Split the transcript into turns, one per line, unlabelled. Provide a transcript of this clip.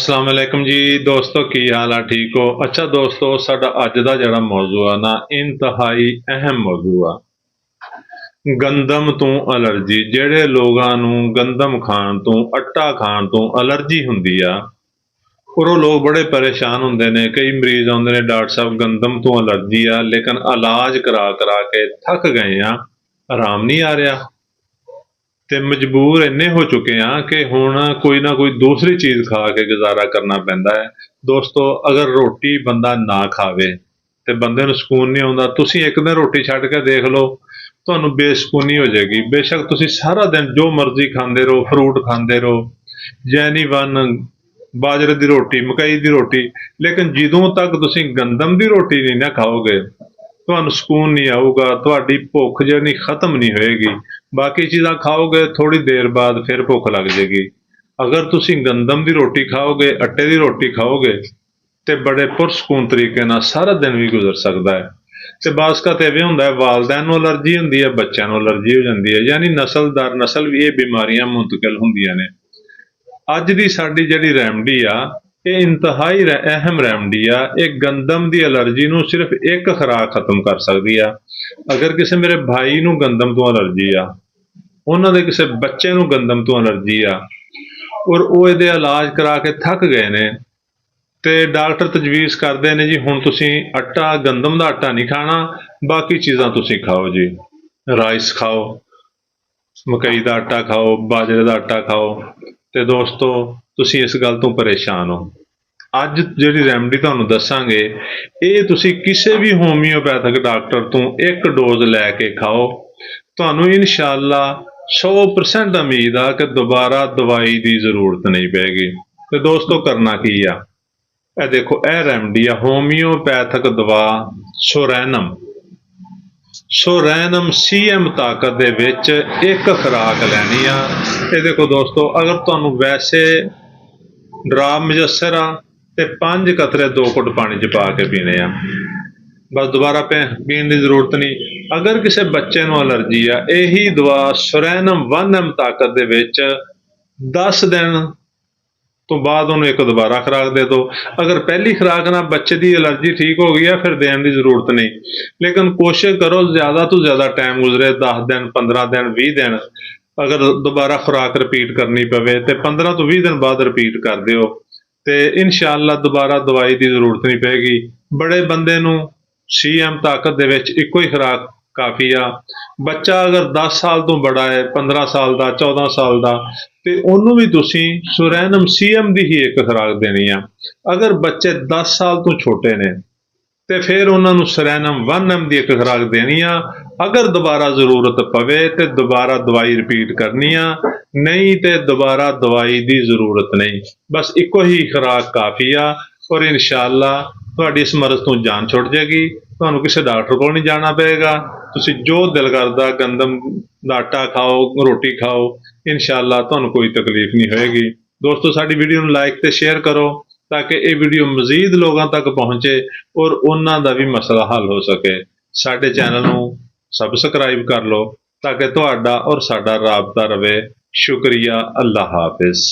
अस्सलाम वालेकुम जी दोस्तों, की हाल है? ठीक हो? अच्छा दोस्तों, साडा अज दा जिहड़ा मौजू आ ना, इंतहाई अहम मौजू आ। गंदम तो एलर्जी। जिहड़े लोगां नूं गंदम खाण तो, आटा खाण तो एलर्जी हुंदी आ, और वो लोग बड़े परेशान हुंदे ने। कई मरीज आउंदे ने, डॉक्टर साहब गंदम तो एलर्जी आ, लेकिन इलाज करा करा के थक गए आ, आराम नहीं आ रहा। ते मजबूर इन्ने हो चुके हैं कि हुण कोई ना कोई दूसरी चीज़ खा के गुजारा करना पैंदा है। दोस्तों, अगर रोटी बंदा ना खावे ते बंदे नूं सुकून नहीं आउंदा। तुसीं एक दिन रोटी छड्ड के देख लो, तुहानूं बेसुकूनी हो जाएगी। बेशक तुसीं सारा दिन जो मर्जी खांदे रहो, फ्रूट खांदे रहो, जैनी वन, बाजरे की रोटी, मकई की रोटी, लेकिन जदों तक तुसीं गंदम की रोटी नहीं ना खाओगे, ਤੁਹਾਨੂੰ ਸਕੂਨ नहीं आऊगा। ਤੁਹਾਡੀ ਭੁੱਖ ਜਿਹੜੀ खत्म नहीं होएगी। बाकी चीज़ां खाओगे, थोड़ी देर बाद फिर भुख लग जाएगी। अगर तुसीं गंदम की रोटी खाओगे, आटे की रोटी खाओगे, तो बड़े पुरसकून तरीके नाल सारा दिन भी गुजर सकता है। तो बासकत इवें हुंदा है, वालदैन नूं एलर्जी हुंदी है, बच्चों नूं एलर्जी हो जाती है, यानी नस्ल दर नस्ल भी ये बीमारियां मुंतकिल हुंदियां ने। अज दी साडी जिहड़ी रैमडी आ, ये इंतहाई अहम रैमडी आ। ये गंदम की एलर्जी नूं सिर्फ एक खुराक खत्म कर सकती आ। अगर किसी मेरे भाई नूं गंदम तो एलर्जी आ, उन्हां दे किसी बच्चे नूं गंदम तो एलर्जी आ, और वो इहदे इलाज करा के थक गए ने, ते डॉक्टर तजवीज़ करते हैं जी हुण तुसीं आटा, गंदम का आटा नहीं खाना, बाकी चीज़ां तुसीं खाओ जी। राइस खाओ, मकई का आटा खाओ, बाजरे का आटा खाओ। तो दोस्तों, तुसीं इस गल तो परेशान हो। अज जिहड़ी रैमडी तुहानूं दस्सांगे, ये तुसीं किसी भी होम्योपैथिक डॉक्टर तो एक डोज लैके खाओ, तुहानूं इंशाअल्लाह 100% उम्मीद आ कि दोबारा दवाई की जरूरत नहीं पैगी। तो दोस्तों, करना की आ, ਇਹ देखो, यह रैमडी आ होम्योपैथिक दवा सोरैनम। सोरैनम CM ताकत दे विच एक खुराक लैनी आ। ये देखो दोस्तों, अगर तुहानूं वैसे ड्राप मुयस्सर आ ते 5 कतरे 2 घुट पानी च पा के पीने आ, बस दोबारा पीने की जरूरत नहीं। अगर किसी बच्चे नूं एलर्जी आ, यही दवा सोरैनम 1M ताकत दे विच 10 दिन तो बाद उन्होंने एक दोबारा खुराक दे दो। अगर पहली खुराक ना बच्चे की एलर्जी ठीक हो गई है, फिर देने की जरूरत नहीं। लेकिन कोशिश करो ज़्यादा तो ज़्यादा टाइम गुजरे, 10 दिन, 15 दिन, 20 दिन। अगर दोबारा खुराक रिपीट करनी पवे तो 15 तो 20 दिन बाद रिपीट कर दिओ, तो इंशाअल्लाह दोबारा दवाई की जरूरत नहीं पेगी। बड़े बंदे नूं CM ताकत दे विच इक्को ही खुराक काफ़ी आ। बच्चा अगर 10 साल तो बड़ा है, 15 साल का, 14 साल का, तो उन्होंने भी तुसीं सोरैनम CM की ही एक खुराक देनी आ। अगर बच्चे 10 साल तो छोटे ने, तो फिर उन्होंने सोरैनम 1M की एक खुराक देनी आ। अगर दोबारा जरूरत पवे तो दोबारा दवाई रिपीट करनी आ, नहीं तो दोबारा दवाई की जरूरत नहीं। बस इको ही खुराक काफ़ी आ, और इंशाअल्लाह तुहाडी इस मरज़ तो जान छुट जाएगी। तुहानूं किसी डॉक्टर को नहीं जाना पेगा। तुसीं जो दिल करदा गंदम दा आटा खाओ, रोटी खाओ, इंशाअल्लाह तुहानूं कोई तकलीफ नहीं होएगी। दोस्तों, साडी वीडियो नूं लाइक ते शेयर करो, ताकि ये वीडियो मजीद लोगों तक पहुँचे और उन्हां दा भी मसला हल हो सके। साडे चैनल नूं सबसक्राइब कर लो, ताकि तुहाडा और साडा राबता रवे। शुक्रिया। अल्लाह हाफिज़।